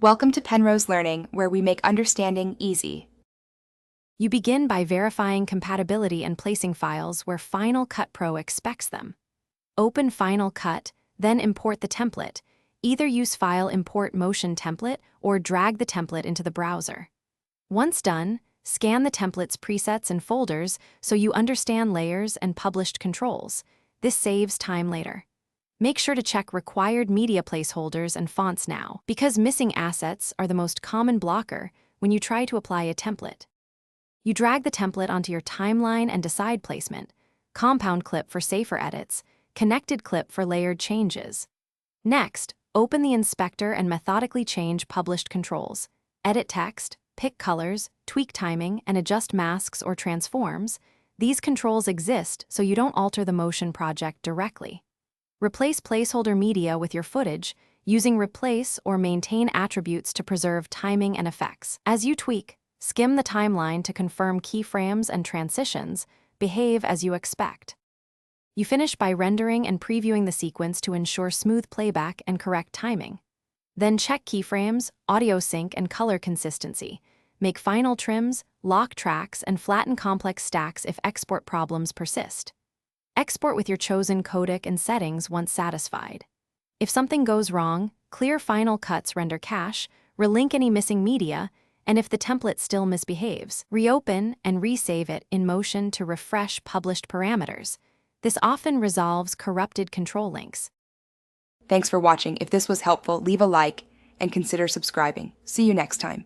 Welcome to Penrose Learning, where we make understanding easy. You begin by verifying compatibility and placing files where Final Cut Pro expects them. Open Final Cut, then import the template. Either use File Import Motion Template or drag the template into the browser. Once done, scan the template's presets and folders so you understand layers and published controls. This saves time later. Make sure to check required media placeholders and fonts now, because missing assets are the most common blocker when you try to apply a template. You drag the template onto your timeline and decide placement, compound clip for safer edits, connected clip for layered changes. Next, open the inspector and methodically change published controls. Edit text, pick colors, tweak timing, and adjust masks or transforms. These controls exist so you don't alter the motion project directly. Replace placeholder media with your footage, using replace or maintain attributes to preserve timing and effects. As you tweak, skim the timeline to confirm keyframes and transitions behave as you expect. You finish by rendering and previewing the sequence to ensure smooth playback and correct timing. Then check keyframes, audio sync, and color consistency. Make final trims, lock tracks, and flatten complex stacks if export problems persist. Export with your chosen codec and settings once satisfied. If something goes wrong, clear Final Cut's render cache, relink any missing media, and if the template still misbehaves, reopen and resave it in Motion to refresh published parameters. This often resolves corrupted control links. Thanks for watching. If this was helpful, leave a like and consider subscribing. See you next time.